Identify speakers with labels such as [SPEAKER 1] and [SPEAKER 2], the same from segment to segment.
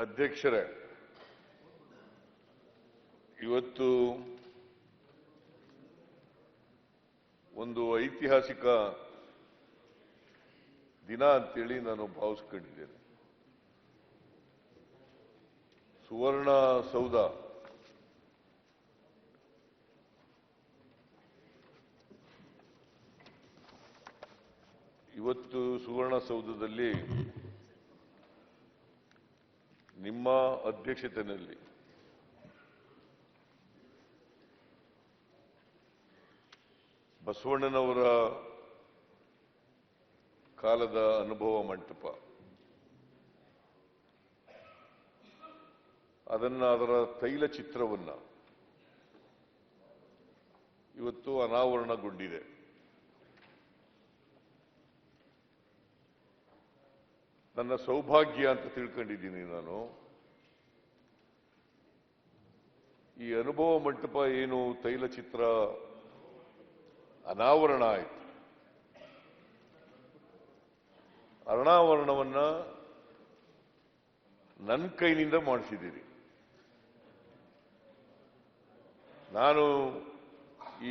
[SPEAKER 1] ಅಧ್ಯಕ್ಷರೇ, ಇವತ್ತು ಒಂದು ಐತಿಹಾಸಿಕ ದಿನ ಅಂತೇಳಿ ನಾನು ಭಾವಿಸ್ಕೊಂಡಿದ್ದೇನೆ. ಸುವರ್ಣ ಸೌಧ ಇವತ್ತು ಸುವರ್ಣಸೌಧದಲ್ಲಿ ನಿಮ್ಮ ಅಧ್ಯಕ್ಷತೆಯಲ್ಲಿ ಬಸವಣ್ಣನವರ ಕಾಲದ ಅನುಭವ ಮಂಟಪ, ಅದರ ತೈಲ ಚಿತ್ರವನ್ನ ಇವತ್ತು ಅನಾವರಣಗೊಂಡಿದೆ. ನನ್ನ ಸೌಭಾಗ್ಯ ಅಂತ ತಿಳ್ಕೊಂಡಿದ್ದೀನಿ ನಾನು. ಈ ಅನುಭವ ಮಂಟಪ ಏನು ತೈಲ ಚಿತ್ರ ಅನಾವರಣ ಆಯಿತು, ಅನಾವರಣವನ್ನ ನನ್ನ ಕೈನಿಂದ ಮಾಡಿಸಿದ್ದೀರಿ. ನಾನು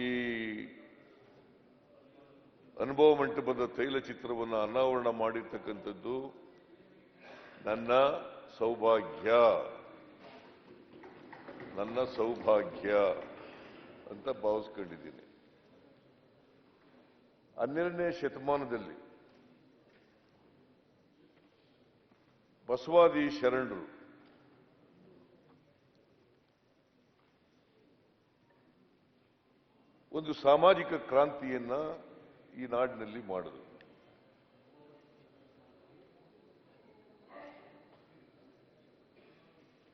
[SPEAKER 1] ಈ ಅನುಭವ ಮಂಟಪದ ತೈಲ ಚಿತ್ರವನ್ನು ಅನಾವರಣ ಮಾಡಿರ್ತಕ್ಕಂಥದ್ದು ನನ್ನ ಸೌಭಾಗ್ಯ ಅಂತ ಭಾವಿಸ್ಕೊಂಡಿದ್ದೀನಿ. 12ನೇ ಶತಮಾನದಲ್ಲಿ ಬಸವಾದಿ ಶರಣರು ಒಂದು ಸಾಮಾಜಿಕ ಕ್ರಾಂತಿಯನ್ನ ಈ ನಾಡಿನಲ್ಲಿ ಮಾಡಿದರು.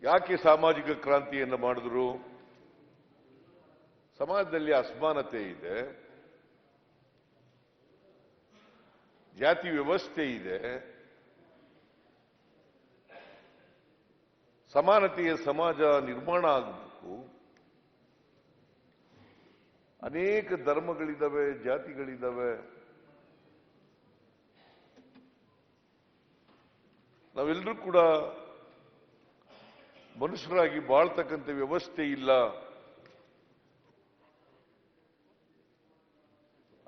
[SPEAKER 1] ಯಾಕೆ ಸಾಮಾಜಿಕ ಕ್ರಾಂತಿಯನ್ನು ಮಾಡಿದ್ರು? ಸಮಾಜದಲ್ಲಿ ಅಸಮಾನತೆ ಇದೆ, ಜಾತಿ ವ್ಯವಸ್ಥೆ ಇದೆ, ಸಮಾನತೆಯ ಸಮಾಜ ನಿರ್ಮಾಣ ಆಗಬೇಕು. ಅನೇಕ ಧರ್ಮಗಳಿದ್ದಾವೆ, ಜಾತಿಗಳಿದ್ದಾವೆ. ನಾವೆಲ್ಲರೂ ಕೂಡ ಮನುಷ್ಯರಾಗಿ ಬಾಳ್ತಕ್ಕಂಥ ವ್ಯವಸ್ಥೆ ಇಲ್ಲ.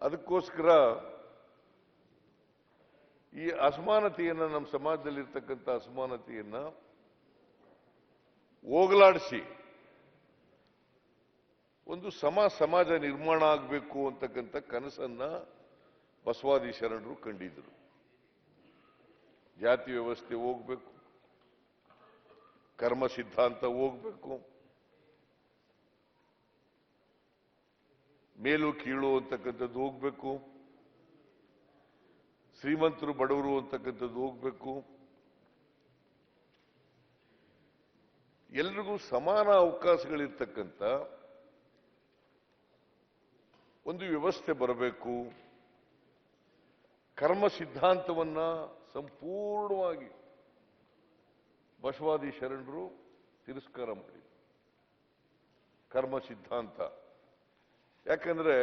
[SPEAKER 1] ಅದಕ್ಕೋಸ್ಕರ ಈ ಅಸಮಾನತೆಯನ್ನ, ನಮ್ಮ ಸಮಾಜದಲ್ಲಿರ್ತಕ್ಕಂಥ ಅಸಮಾನತೆಯನ್ನ ಹೋಗಲಾಡಿಸಿ ಒಂದು ಸಮಾಜ ನಿರ್ಮಾಣ ಆಗಬೇಕು ಅಂತಕ್ಕಂಥ ಕನಸನ್ನ ಬಸವಾದಿ ಶರಣರು ಕಂಡಿದ್ರು. ಜಾತಿ ವ್ಯವಸ್ಥೆ ಹೋಗ್ಬೇಕು, ಕರ್ಮ ಸಿದ್ಧಾಂತ ಹೋಗ್ಬೇಕು, ಮೇಲು ಕೀಳು ಅಂತಕ್ಕಂಥದ್ದು ಹೋಗ್ಬೇಕು, ಶ್ರೀಮಂತರು ಬಡವರು ಅಂತಕ್ಕಂಥದ್ದು ಹೋಗ್ಬೇಕು, ಎಲ್ರಿಗೂ ಸಮಾನ ಅವಕಾಶಗಳಿರ್ತಕ್ಕಂಥ ಒಂದು ವ್ಯವಸ್ಥೆ ಬರಬೇಕು. ಕರ್ಮ ಸಿದ್ಧಾಂತವನ್ನ ಸಂಪೂರ್ಣವಾಗಿ ಬಸವಾದಿ ಶರಣರು ತಿರಸ್ಕಾರ ಮಾಡಿದರು. ಕರ್ಮ ಸಿದ್ಧಾಂತ ಯಾಕಂದ್ರೆ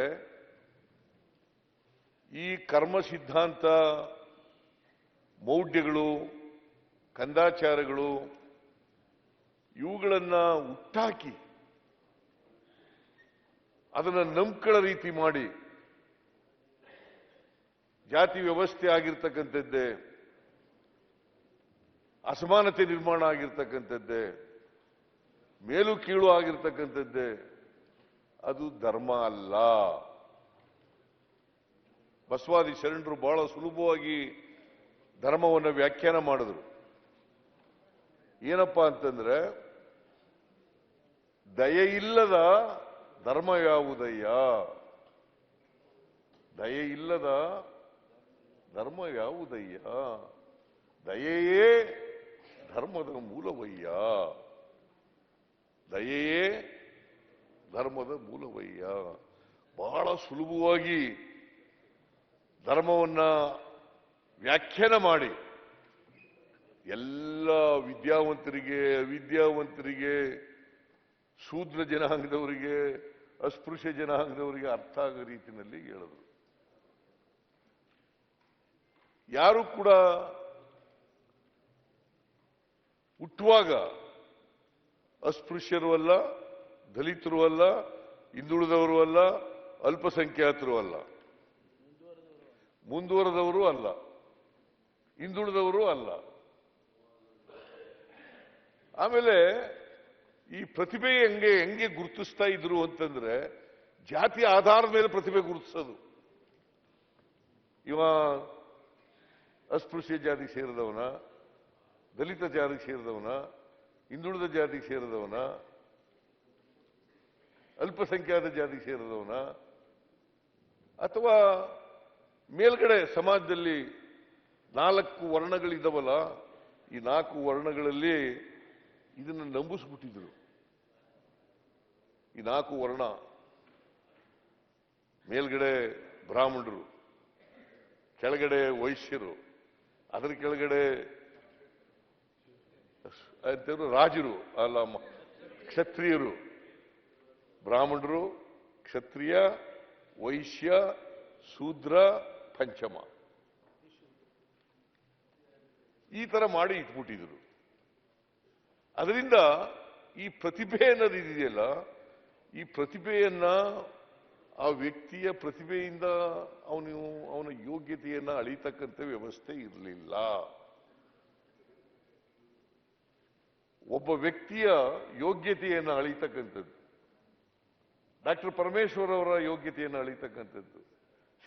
[SPEAKER 1] ಈ ಕರ್ಮ ಸಿದ್ಧಾಂತ, ಮೌಢ್ಯಗಳು, ಕಂದಾಚಾರಗಳು ಇವುಗಳನ್ನ ಹುಟ್ಟಾಕಿ ಅದನ್ನ ನಂಬ್ಕೊಳ್ಳೋ ರೀತಿ ಮಾಡಿ ಜಾತಿ ವ್ಯವಸ್ಥೆ ಆಗಿರ್ತಕ್ಕಂಥದ್ದೇ, ಅಸಮಾನತೆ ನಿರ್ಮಾಣ ಆಗಿರ್ತಕ್ಕಂಥದ್ದೇ, ಮೇಲು ಕೀಳು ಆಗಿರ್ತಕ್ಕಂಥದ್ದೇ, ಅದು ಧರ್ಮ ಅಲ್ಲ. ಬಸವಾದಿ ಶರಣರು ಬಹಳ ಸುಲಭವಾಗಿ ಧರ್ಮವನ್ನು ವ್ಯಾಖ್ಯಾನ ಮಾಡಿದ್ರು. ಏನಪ್ಪಾ ಅಂತಂದ್ರೆ, ದಯೆಯಿಲ್ಲದ ಧರ್ಮ ಯಾವುದಯ್ಯ, ದಯೆಯಿಲ್ಲದ ಧರ್ಮ ಯಾವುದಯ್ಯ, ದಯೆಯೇ ಧರ್ಮದ ಮೂಲವಯ್ಯ, ದಯೆಯೇ ಧರ್ಮದ ಮೂಲವಯ್ಯ. ಬಹಳ ಸುಲಭವಾಗಿ ಧರ್ಮವನ್ನ ವ್ಯಾಖ್ಯಾನ ಮಾಡಿ ಎಲ್ಲ ವಿದ್ಯಾವಂತರಿಗೆ, ಅವಿದ್ಯಾವಂತರಿಗೆ, ಶೂದ್ರ ಜನಾಂಗದವರಿಗೆ, ಅಸ್ಪೃಶ್ಯ ಜನಾಂಗದವರಿಗೆ ಅರ್ಥ ಆಗೋ ರೀತಿಯಲ್ಲಿ ಹೇಳಿದ್ರು. ಯಾರು ಕೂಡ ಹುಟ್ಟುವಾಗ ಅಸ್ಪೃಶ್ಯರು ಅಲ್ಲ, ದಲಿತರು ಅಲ್ಲ, ಹಿಂದುಳಿದವರು ಅಲ್ಲ, ಅಲ್ಪಸಂಖ್ಯಾತರು ಅಲ್ಲ, ಮುಂದುವರೆದವರು ಅಲ್ಲ, ಹಿಂದುಳಿದವರು ಅಲ್ಲ. ಆಮೇಲೆ ಈ ಪ್ರತಿಭೆ ಹೆಂಗೆ ಗುರುತಿಸ್ತಾ ಇದ್ರು ಅಂತಂದ್ರೆ ಜಾತಿ ಆಧಾರದ ಮೇಲೆ ಪ್ರತಿಭೆ ಗುರುತಿಸೋದು. ಇವ ಅಸ್ಪೃಶ್ಯ ಜಾತಿಗೆ ಸೇರಿದವನ, ದಲಿತ ಜಾತಿಗೆ ಸೇರಿದವನ, ಹಿಂದುಳಿದ ಜಾತಿಗೆ ಸೇರಿದವನ, ಅಲ್ಪಸಂಖ್ಯಾತ ಜಾತಿಗೆ ಸೇರಿದವನ, ಅಥವಾ ಮೇಲ್ಗಡೆ ಸಮಾಜದಲ್ಲಿ 4 ವರ್ಣಗಳಿದ್ದಾವಲ್ಲ, ಈ 4 ವರ್ಣಗಳಲ್ಲಿ ಇದನ್ನು ನಂಬಿಸ್ಬಿಟ್ಟಿದ್ರು. ಈ 4 ವರ್ಣ, ಮೇಲ್ಗಡೆ ಬ್ರಾಹ್ಮಣರು, ಕೆಳಗಡೆ ವೈಶ್ಯರು, ಅದರ ಕೆಳಗಡೆ ರಾಜರು ಅಲ್ಲ, ಕ್ಷತ್ರಿಯರು, ಬ್ರಾಹ್ಮಣರು, ಕ್ಷತ್ರಿಯ, ವೈಶ್ಯ, ಶೂದ್ರ, ಪಂಚಮ, ಈ ತರ ಮಾಡಿ ಇಟ್ಬಿಟ್ಟಿದ್ರು. ಅದರಿಂದ ಈ ಪ್ರತಿಭೆ ಅನ್ನೋದು ಇದೆಯಲ್ಲ, ಈ ಪ್ರತಿಭೆಯನ್ನ, ಆ ವ್ಯಕ್ತಿಯ ಪ್ರತಿಭೆಯಿಂದ ಅವನ ಯೋಗ್ಯತೆಯನ್ನ ಅಳಿತಕ್ಕಂಥ ವ್ಯವಸ್ಥೆ ಇರಲಿಲ್ಲ. ಒಬ್ಬ ವ್ಯಕ್ತಿಯ ಯೋಗ್ಯತೆಯನ್ನು ಅಳಿತಕ್ಕಂಥದ್ದು, ಡಾಕ್ಟರ್ ಪರಮೇಶ್ವರ್ ಅವರ ಯೋಗ್ಯತೆಯನ್ನು ಅಳಿತಕ್ಕಂಥದ್ದು,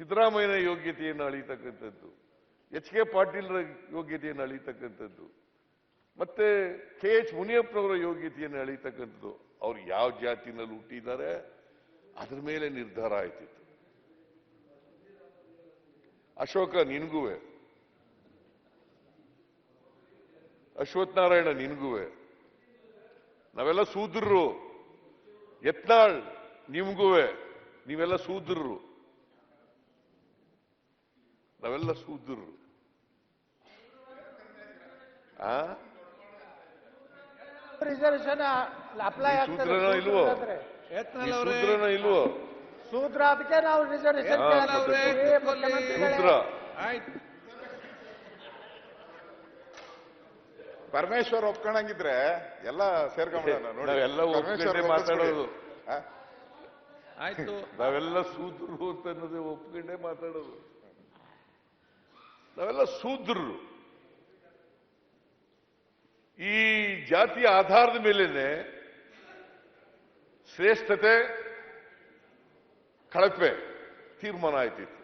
[SPEAKER 1] ಸಿದ್ದರಾಮಯ್ಯನ ಯೋಗ್ಯತೆಯನ್ನು ಅಳಿತಕ್ಕಂಥದ್ದು, ಎಚ್ ಕೆ ಪಾಟೀಲ್ರ ಯೋಗ್ಯತೆಯನ್ನು ಅಳಿತಕ್ಕಂಥದ್ದು, ಮತ್ತೆ ಕೆ ಎಚ್ ಮುನಿಯಪ್ಪನವರ ಯೋಗ್ಯತೆಯನ್ನು ಅಳಿತಕ್ಕಂಥದ್ದು. ಅವ್ರು ಯಾವ ಜಾತಿನಲ್ಲಿ ಹುಟ್ಟಿದ್ದಾರೆ ಅದ್ರ ಮೇಲೆ ನಿರ್ಧಾರ ಆಯ್ತಿತ್ತು. ಅಶೋಕ ನಿನ್ಗುವೆ, ಅಶ್ವಥ್ ನಾರಾಯಣ ನಿನ್ಗುವೆ, ನಾವೆಲ್ಲ ಶೂದ್ರರು. ಯತ್ನಾಳ್ ನಿಮ್ಗುವೆ, ನೀವೆಲ್ಲ ಶೂದ್ರರು, ನಾವೆಲ್ಲ ಶೂದ್ರರು.
[SPEAKER 2] ರಿಸರ್ವೇಶನ್ ಅಪ್ಲೈ
[SPEAKER 1] ಶೂದ್ರನ ಇಲ್ವೋ? ಶೂದ್ರನ ಇಲ್ವೋ?
[SPEAKER 2] ಶೂದ್ರ, ಅದಕ್ಕೆ ನಾವು ರಿಸರ್ವೇಶನ್
[SPEAKER 1] ಶೂದ್ರ.
[SPEAKER 3] ಪರಮೇಶ್ವರ್ ಒಪ್ಕೊಂಡಂಗಿದ್ರೆ ಎಲ್ಲ ಸೇರ್ಕೊಂಡ್ಬಿಡೋಣ ನೋಡಿ.
[SPEAKER 1] ನಾವೆಲ್ಲ ಒಪ್ಕೊಂಡೇ ಮಾತಾಡೋದು. ಆಯ್ತು, ನಾವೆಲ್ಲ ಶೂದ್ರರು ಅಂತ ಅನ್ನೋದೇ ಒಪ್ಕೊಂಡೇ ಮಾತಾಡೋದು. ನಾವೆಲ್ಲ ಶೂದ್ರರು. ಈ ಜಾತಿಯ ಆಧಾರದ ಮೇಲೇನೆ ಶ್ರೇಷ್ಠತೆ ಕಳಪೆ ತೀರ್ಮಾನ ಆಯ್ತಿತ್ತು.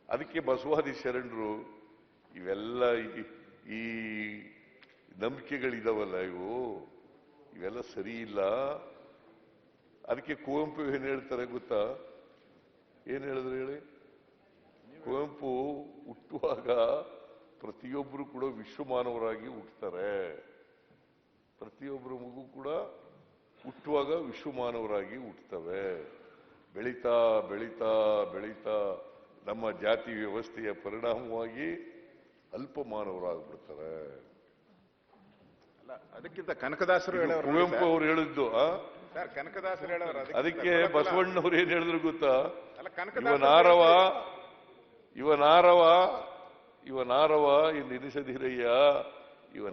[SPEAKER 1] ಅದಕ್ಕೆ ಬಸವಾದಿ ಶರಣರು ಇವೆಲ್ಲ ಈ ನಂಬಿಕೆಗಳಿದಾವಲ್ಲ, ಇವೆಲ್ಲ ಸರಿ ಇಲ್ಲ. ಅದಕ್ಕೆ ಕುವೆಂಪು ಏನ್ ಹೇಳ್ತಾರೆ ಗೊತ್ತಾ? ಏನ್ ಹೇಳಿದ್ರು ಹೇಳಿ? ಕುವೆಂಪು ಹುಟ್ಟುವಾಗ ಪ್ರತಿಯೊಬ್ಬರು ಕೂಡ ವಿಶ್ವಮಾನವರಾಗಿ ಹುಟ್ಟುತ್ತಾರೆ. ಪ್ರತಿಯೊಬ್ಬರ ಮಗು ಕೂಡ ಹುಟ್ಟುವಾಗ ವಿಶ್ವಮಾನವರಾಗಿ ಹುಟ್ಟುತ್ತವೆ. ಬೆಳೀತಾ ಬೆಳೀತಾ ಬೆಳೀತಾ ನಮ್ಮ ಜಾತಿ ವ್ಯವಸ್ಥೆಯ ಪರಿಣಾಮವಾಗಿ ಅಲ್ಪಮಾನವರಾಗ್ಬಿಡ್ತಾರೆ.
[SPEAKER 3] ಅದಕ್ಕಿಂತ ಕನಕದಾಸರು
[SPEAKER 1] ಕುವೆಂಪು ಅವರು ಹೇಳಿದ್ದು.
[SPEAKER 3] ಕನಕದಾಸರು ಹೇಳೋರು.
[SPEAKER 1] ಅದಕ್ಕೆ ಬಸವಣ್ಣವ್ರು ಏನ್ ಹೇಳಿದ್ರು ಗೊತ್ತಾ? ಇವನಾರವ ಎನ್ನಿಸದಿರಯ್ಯ, ಇವ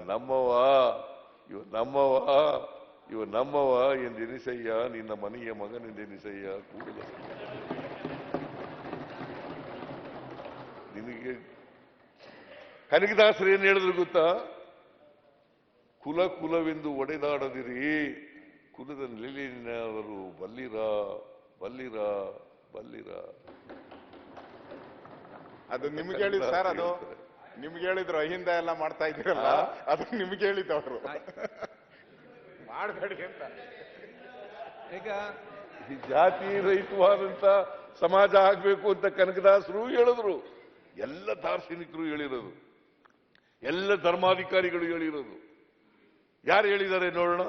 [SPEAKER 1] ನಮ್ಮವ ಎಂದೆನಿಸಯ್ಯ, ನಿನ್ನ ಮನೆಯ ಮಗನೆಂದೆನಿಸಯ್ಯ ಕೂಡಲ. ನಿನಗೆ ಕನಕದಾಸರು ಏನ್ ಹೇಳಿದ್ರು ಗೊತ್ತಾ? ಕುಲವೆಂದು ಒಡೆದಾಡದಿರಿ, ಕುಲದ ನೆಲೆಯವರು ಬಲ್ಲಿರ ಬಲ್ಲಿರ ಬಲ್ಲಿರ.
[SPEAKER 3] ಅದು ನಿಮ್ಗೆ ಹೇಳಿದ್ ಸರ್, ಅದು ನಿಮ್ಗೆ ಹೇಳಿದ್ರು. ಅಹಿಂದ ಎಲ್ಲ ಮಾಡ್ತಾ ಇದ್ದೀರಲ್ಲ, ಅದು ನಿಮ್ಗೆ ಹೇಳಿದ್ದವರು ಮಾಡಬೇಡಿ ಅಂತ.
[SPEAKER 1] ಈಗ ಈ ಜಾತಿ ರಹಿತವಾದಂತ ಸಮಾಜ ಆಗ್ಬೇಕು ಅಂತ ಕನಕದಾಸರು ಹೇಳಿದ್ರು. ಎಲ್ಲ ದಾರ್ಶನಿಕರು ಹೇಳಿರೋದು, ಎಲ್ಲ ಧರ್ಮಾಧಿಕಾರಿಗಳು ಹೇಳಿರೋದು. ಯಾರು ಹೇಳಿದ್ದಾರೆ ನೋಡೋಣ?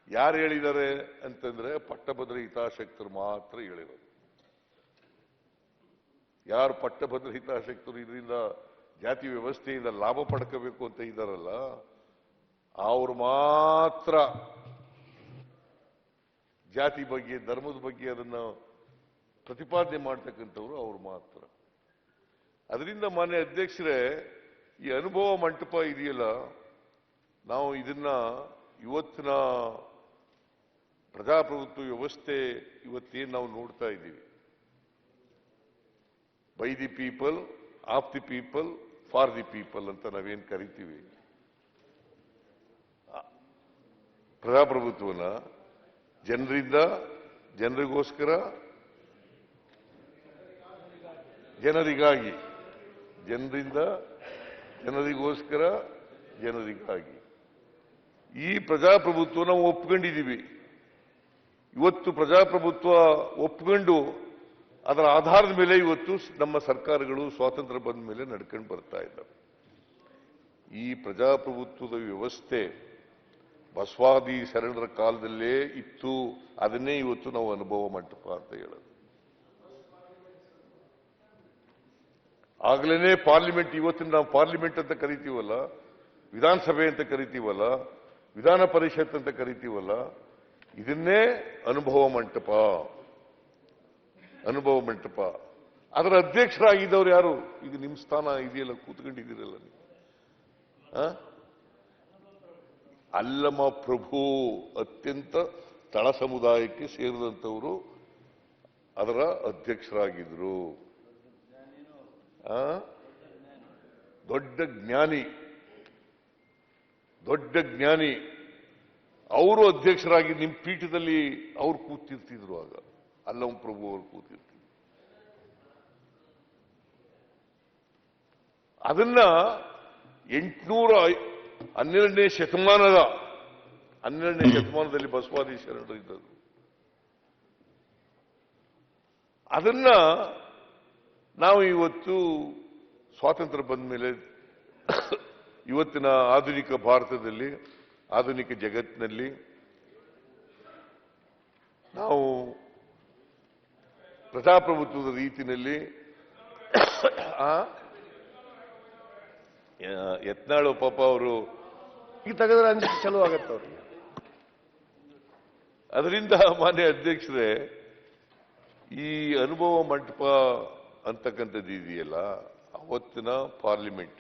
[SPEAKER 1] ಯಾರು ಹೇಳಿದ್ದಾರೆ ಅಂತಂದ್ರೆ ಪಟ್ಟಭದ್ರ ಹಿತಾಸಕ್ತರು ಮಾತ್ರ ಹೇಳಿರೋದು. ಯಾರು ಪಟ್ಟಭದ್ರ ಹಿತಾಸಕ್ತರು ಇದರಿಂದ ಜಾತಿ ವ್ಯವಸ್ಥೆಯಿಂದ ಲಾಭ ಪಡ್ಕೋಬೇಕು ಅಂತ ಇದ್ದಾರಲ್ಲ, ಅವ್ರು ಮಾತ್ರ ಜಾತಿ ಬಗ್ಗೆ, ಧರ್ಮದ ಬಗ್ಗೆ ಅದನ್ನ ಪ್ರತಿಪಾದನೆ ಮಾಡ್ತಕ್ಕಂಥವ್ರು ಅವ್ರು ಮಾತ್ರ. ಅದರಿಂದ ಮಾನ್ಯ ಅಧ್ಯಕ್ಷರೇ, ಈ ಅನುಭವ ಮಂಟಪ ಇದೆಯಲ್ಲ, ನಾವು ಇದನ್ನ ಇವತ್ತಿನ ಪ್ರಜಾಪ್ರಭುತ್ವ ವ್ಯವಸ್ಥೆ ಇವತ್ತೇನು ನಾವು ನೋಡ್ತಾ ಇದ್ದೀವಿ, by the people, of the people, for the people ಅಂತ ನಾವೇನು ಕರಿತೀವಿ, ಪ್ರಜಾಪ್ರಭುತ್ವನ ಜನರಿಂದ ಜನರಿಗೋಸ್ಕರ ಜನರಿಗಾಗಿ, ಜನರಿಂದ ಜನರಿಗೋಸ್ಕರ ಜನರಿಗಾಗಿ ಈ ಪ್ರಜಾಪ್ರಭುತ್ವ ನಾವು ಒಪ್ಕೊಂಡಿದ್ದೀವಿ. ಇವತ್ತು ಪ್ರಜಾಪ್ರಭುತ್ವ ಒಪ್ಕೊಂಡು ಅದರ ಆಧಾರದ ಮೇಲೆ ಇವತ್ತು ನಮ್ಮ ಸರ್ಕಾರಗಳು ಸ್ವಾತಂತ್ರ್ಯ ಬಂದ ಮೇಲೆ ನಡ್ಕೊಂಡು ಬರ್ತಾ ಇದ್ದಾವೆ. ಈ ಪ್ರಜಾಪ್ರಭುತ್ವದ ವ್ಯವಸ್ಥೆ ಬಸವಾದಿ ಶರಣರ ಕಾಲದಲ್ಲೇ ಇತ್ತು. ಅದನ್ನೇ ಇವತ್ತು ನಾವು ಅನುಭವ ಮಂಟಪ ಅಂತ ಹೇಳೋದು. ಆಗ್ಲೇನೆ ಪಾರ್ಲಿಮೆಂಟ್, ಇವತ್ತಿನ ನಾವು ಪಾರ್ಲಿಮೆಂಟ್ ಅಂತ ಕರಿತೀವಲ್ಲ, ವಿಧಾನಸಭೆ ಅಂತ ಕರಿತೀವಲ್ಲ, ವಿಧಾನ ಪರಿಷತ್ ಅಂತ ಕರಿತೀವಲ್ಲ, ಇದನ್ನೇ ಅನುಭವ ಮಂಟಪ. ಅನುಭವ ಮಂಟಪ ಅದರ ಅಧ್ಯಕ್ಷರಾಗಿದ್ದವ್ರು ಯಾರು? ಈಗ ನಿಮ್ಮ ಸ್ಥಾನ ಇದೆಯಲ್ಲ, ಕೂತ್ಕೊಂಡಿದ್ದೀರಲ್ಲ ನೀವು, ಅಲ್ಲಮ ಪ್ರಭು ಅತ್ಯಂತ ತಳ ಸಮುದಾಯಕ್ಕೆ ಸೇರಿದಂಥವರು ಅದರ ಅಧ್ಯಕ್ಷರಾಗಿದ್ರು. ದೊಡ್ಡ ಜ್ಞಾನಿ, ದೊಡ್ಡ ಜ್ಞಾನಿ. ಅವರು ಅಧ್ಯಕ್ಷರಾಗಿ ನಿಮ್ಮ ಪೀಠದಲ್ಲಿ ಅವ್ರು ಕೂತಿರ್ತಿದ್ರು. ಆಗ ಅಲ್ಲಮ ಪ್ರಭು ಅವರು ಕೂತಿರ್ತಿದ್ರು. ಅದನ್ನ 812ನೇ ಶತಮಾನದಲ್ಲಿ ಬಸವಾದಿ ಶರಣರು ಇದ್ದದ್ದು. ಅದನ್ನ ನಾವು ಇವತ್ತು ಸ್ವಾತಂತ್ರ್ಯ ಬಂದ ಮೇಲೆ ಇವತ್ತಿನ ಆಧುನಿಕ ಭಾರತದಲ್ಲಿ, ಆಧುನಿಕ ಜಗತ್ತಿನಲ್ಲಿ ನಾವು ಪ್ರಜಾಪ್ರಭುತ್ವದ ರೀತಿಯಲ್ಲಿ ಯತ್ನಾಳು ಪಾಪ ಅವರು
[SPEAKER 2] ಈಗ ತೆಗೆದ್ರೆ ಅಂಜಿಕೆ ಚಲೋ ಆಗತ್ತೆ ಅವ್ರಿಗೆ.
[SPEAKER 1] ಅದರಿಂದ ಮಾನ್ಯ ಅಧ್ಯಕ್ಷರೇ, ಈ ಅನುಭವ ಮಂಟಪ ಅಂತಕ್ಕಂಥದ್ದು ಇದೆಯಲ್ಲ, ಅವತ್ತಿನ ಪಾರ್ಲಿಮೆಂಟ್